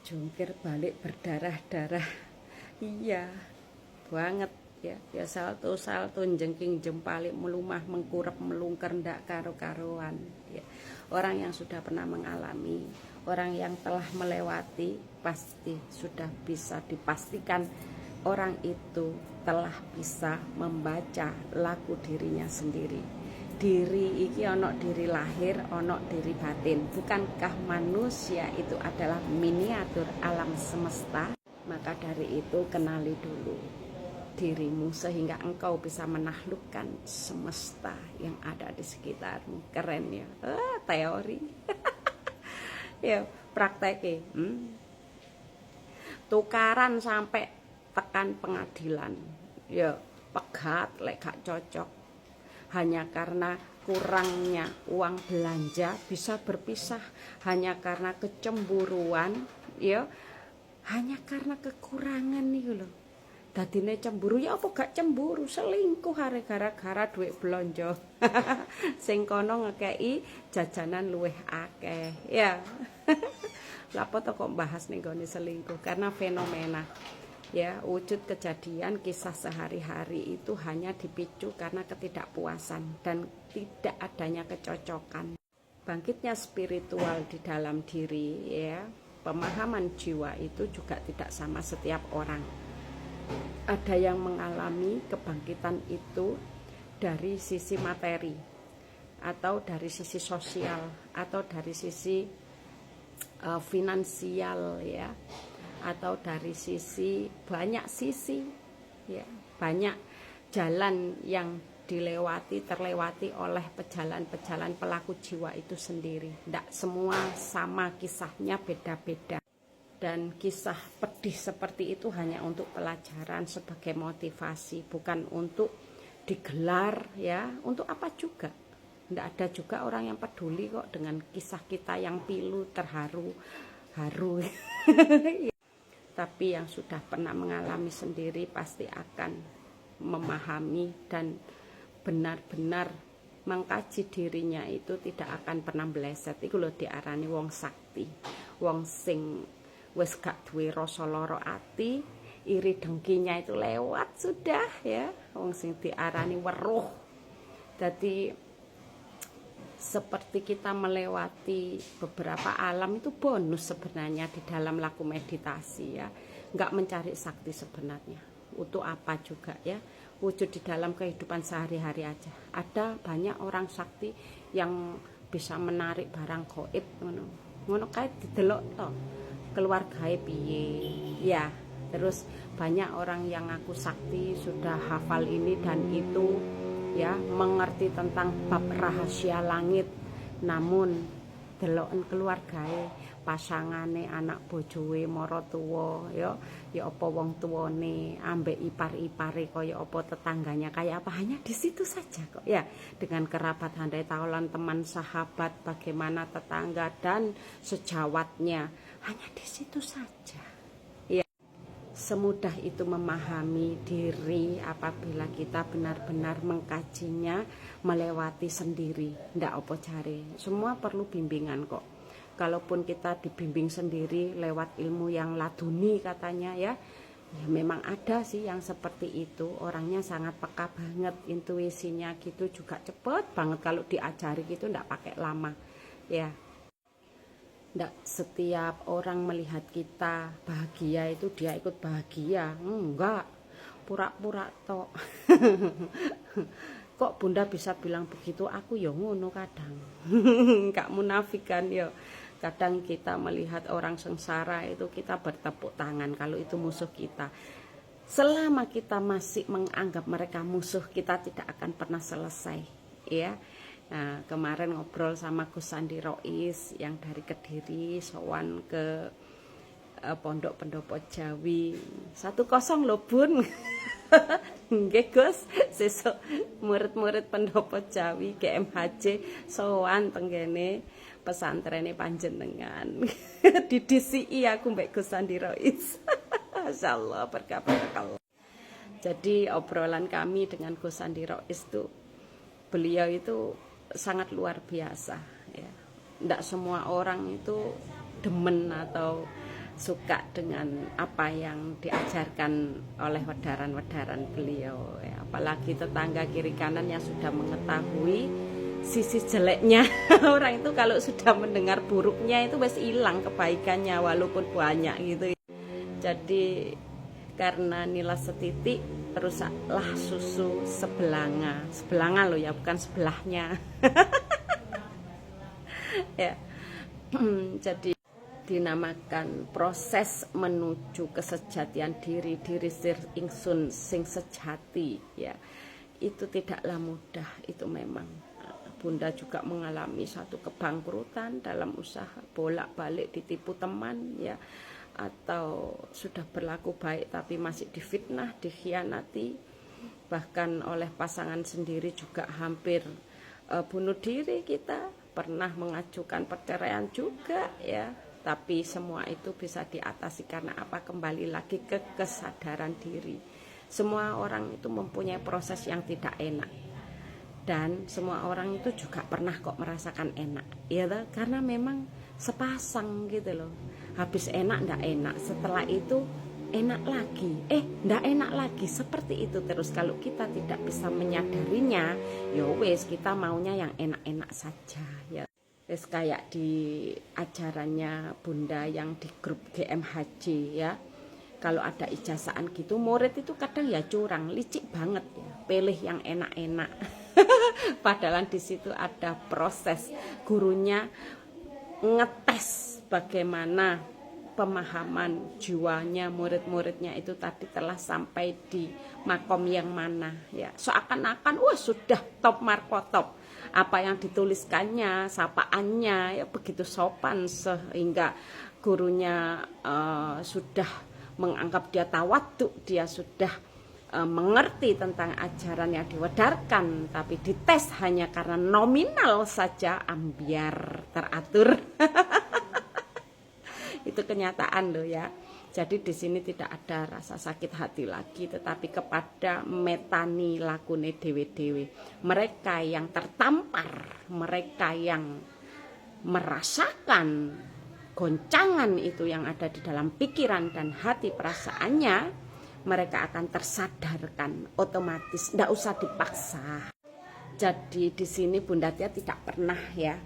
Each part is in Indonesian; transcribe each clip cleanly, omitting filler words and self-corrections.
jungkir balik berdarah-darah. Iya banget ya. Ya salto jengking jempalik melumah mengkurep melungker ndak karo-karuan ya. Orang yang sudah pernah mengalami, orang yang telah melewati, pasti sudah bisa dipastikan orang itu telah bisa membaca laku dirinya sendiri. Diri iki ono diri lahir, ono diri batin. Bukankah manusia itu adalah miniatur alam semesta? Maka dari itu kenali dulu dirimu sehingga engkau bisa menaklukkan semesta yang ada di sekitarmu. Keren ya, teori. Ya prakteknya. Tukaran sampai tekan pengadilan. Ya pegat lek gak cocok. Hanya karena kurangnya uang belanja bisa berpisah, hanya karena kecemburuan, ya, hanya karena kekurangan nih loh. Dadine cemburu ya apa gak cemburu, selingkuh hari gara-gara duit belanja. Sing kono ngekei jajanan luweh akeh, ya. Lapo to kok bahas ning gone selingkuh karena fenomena. Ya, wujud kejadian kisah sehari-hari itu hanya dipicu karena ketidakpuasan dan tidak adanya kecocokan. Bangkitnya spiritual di dalam diri ya, pemahaman jiwa itu juga tidak sama setiap orang. Ada yang mengalami kebangkitan itu dari sisi materi atau dari sisi sosial atau dari sisi finansial ya, atau dari sisi banyak sisi ya, banyak jalan yang terlewati oleh pejalan-pejalan pelaku jiwa itu sendiri. Tidak semua sama kisahnya, beda-beda. Dan kisah pedih seperti itu hanya untuk pelajaran sebagai motivasi, bukan untuk digelar ya, untuk apa juga. Tidak ada juga orang yang peduli kok dengan kisah kita yang pilu, terharu. Tapi yang sudah pernah mengalami sendiri pasti akan memahami dan benar-benar mengkaji dirinya itu tidak akan pernah meleset. Iku lho diarani wong sakti, wong sing wis gak duwe rasa lara ati, iri dengkinya itu lewat sudah ya, wong sing diarani weruh. Jadi seperti kita melewati beberapa alam itu bonus sebenarnya di dalam laku meditasi ya. Nggak mencari sakti sebenarnya. Untuk apa juga ya. Wujud di dalam kehidupan sehari-hari aja. Ada banyak orang sakti yang bisa menarik barang gaib. Ngono kae didelok to. Keluargae piye. Ya, terus banyak orang yang ngaku sakti sudah hafal ini dan itu. Ya, mengerti tentang bab rahasia langit, namun deloken keluargae, pasangane, anak bojoe, mara tuwa, ya apa wong tuwane, ambek ipar-ipare kaya apa, tetangganya kayak apa, hanya di situ saja kok ya. Dengan kerabat handai taulan, teman, sahabat, bagaimana tetangga dan sejawatnya, hanya di situ saja. Semudah itu memahami diri apabila kita benar-benar mengkajinya, melewati sendiri. Ndak apa cari, semua perlu bimbingan kok. Kalaupun kita dibimbing sendiri lewat ilmu yang laduni katanya ya, ya memang ada sih yang seperti itu. Orangnya sangat peka banget, intuisinya gitu juga cepet banget. Kalau diajari gitu ndak pakai lama ya. Nggak setiap orang melihat kita bahagia itu dia ikut bahagia. Enggak, pura-pura tok. Kok Bunda bisa bilang begitu? Aku ya ngono kadang. Enggak munafikan ya. Kadang kita melihat orang sengsara itu kita bertepuk tangan kalau itu musuh kita. Selama kita masih menganggap mereka musuh, kita tidak akan pernah selesai ya. Nah, kemarin ngobrol sama Gus Sandi Rois yang dari Kediri, sowan ke Pondok Pendopo Jawi 1-0 lho Bun. Nggih Gus, sesuk murid-murid Pendopo Jawi GMHJ sowan tenggene pesantrene panjenengan. Di DCI aku mbek Gus Sandi Rois. Masyaallah berkah. Jadi obrolan kami dengan Gus Sandi Rois itu, beliau itu sangat luar biasa ya. Tidak semua orang itu demen atau suka dengan apa yang diajarkan oleh wedaran-wedaran beliau ya. Apalagi tetangga kiri kanan yang sudah mengetahui sisi jeleknya. Orang itu kalau sudah mendengar buruknya itu wes hilang kebaikannya walaupun banyak gitu. Jadi karena nilai setitik rusaklah susu sebelanga loh ya, bukan sebelahnya. Ya. Jadi dinamakan proses menuju kesejatian diri ingsun sing sejati ya. Itu tidaklah mudah, itu memang. Bunda juga mengalami satu kebangkrutan dalam usaha, bolak-balik ditipu teman ya, atau sudah berlaku baik tapi masih difitnah, dikhianati, bahkan oleh pasangan sendiri juga hampir bunuh diri. Kita pernah mengajukan perceraian juga ya, tapi semua itu bisa diatasi karena apa? Kembali lagi ke kesadaran diri. Semua orang itu mempunyai proses yang tidak enak, dan semua orang itu juga pernah kok merasakan enak ya, karena memang sepasang gitu loh. Habis enak ndak enak, setelah itu enak lagi, ndak enak lagi, seperti itu terus. Kalau kita tidak bisa menyadarinya, ya wes kita maunya yang enak-enak saja ya. Wes kayak di ajarannya Bunda yang di grup GMHJ ya. Kalau ada ijazahan gitu, murid itu kadang ya curang, licik banget ya, pilih yang enak-enak. Padahal di situ ada proses, gurunya ngetes bagaimana pemahaman jiwanya murid-muridnya itu tadi telah sampai di makom yang mana ya. Seakan-akan wah sudah top markotop, apa yang dituliskannya, sapaannya ya begitu sopan sehingga gurunya sudah menganggap dia tawaduk, dia sudah mengerti tentang ajaran yang diwedarkan, tapi dites hanya karena nominal saja, ambiar teratur. Itu kenyataan loh ya. Jadi di sini tidak ada rasa sakit hati lagi, tetapi kepada metani lakune dewe-dewe. Mereka yang tertampar, mereka yang merasakan goncangan itu yang ada di dalam pikiran dan hati perasaannya, mereka akan tersadarkan otomatis, tidak usah dipaksa. Jadi di sini Bunda Tia tidak pernah ya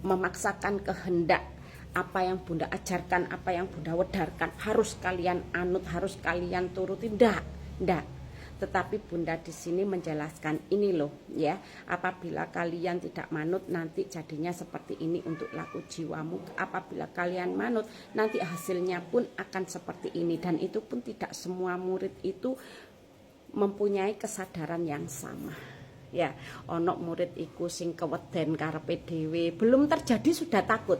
memaksakan kehendak. Apa yang Bunda ajarkan, apa yang Bunda wedarkan harus kalian anut, harus kalian turuti, ndak. Tetapi Bunda di sini menjelaskan ini loh ya, apabila kalian tidak manut nanti jadinya seperti ini untuk laku jiwamu. Apabila kalian manut nanti hasilnya pun akan seperti ini, dan itu pun tidak semua murid itu mempunyai kesadaran yang sama. Ya, onok murid iku sing keweden karepe dhewe, belum terjadi sudah takut.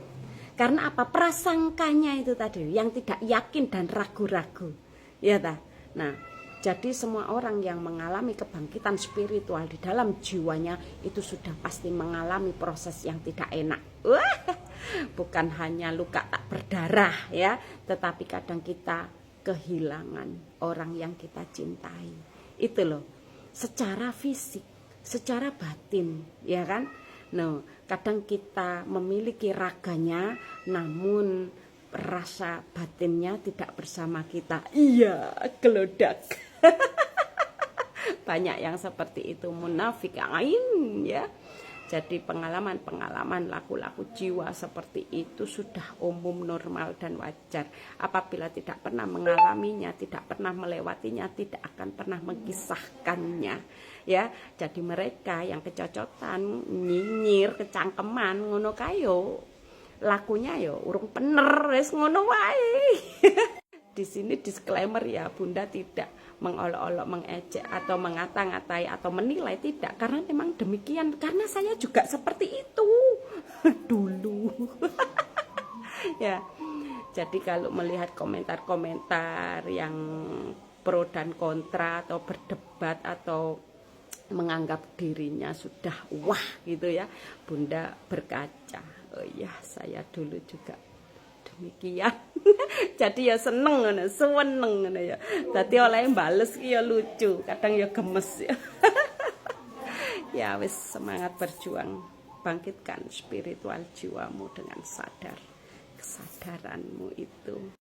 Karena apa? Prasangkanya itu tadi yang tidak yakin dan ragu-ragu. Ya ta? Nah, jadi semua orang yang mengalami kebangkitan spiritual di dalam jiwanya itu sudah pasti mengalami proses yang tidak enak. Bukan hanya luka tak berdarah ya, tetapi kadang kita kehilangan orang yang kita cintai. Itu loh, secara fisik, secara batin, ya kan? No, kadang kita memiliki raganya, namun rasa batinnya tidak bersama kita. Iya, gelodak. Banyak yang seperti itu, munafik ain ya. Jadi pengalaman-pengalaman laku-laku jiwa seperti itu sudah umum, normal dan wajar. Apabila tidak pernah mengalaminya, tidak pernah melewatinya, tidak akan pernah mengisahkannya ya. Jadi mereka yang kecocotan, nyinyir, kecangkeman ngono kayo, lakunya yo urung bener wis ngono wae. Di sini disclaimer ya, Bunda tidak mengolok-olok, mengejek atau mengata-ngatai atau menilai, tidak, karena memang demikian, karena saya juga seperti itu dulu. Ya. Jadi kalau melihat komentar-komentar yang pro dan kontra atau berdebat atau menganggap dirinya sudah wah gitu ya, Bunda berkaca, oh ya saya dulu juga demikian. Jadi ya seneng ngono, seneng ngono ya. Dadi oleh bales ki ya lucu, kadang ya gemes ya. Ya wis, semangat berjuang, bangkitkan spiritual jiwamu dengan sadar kesadaranmu itu.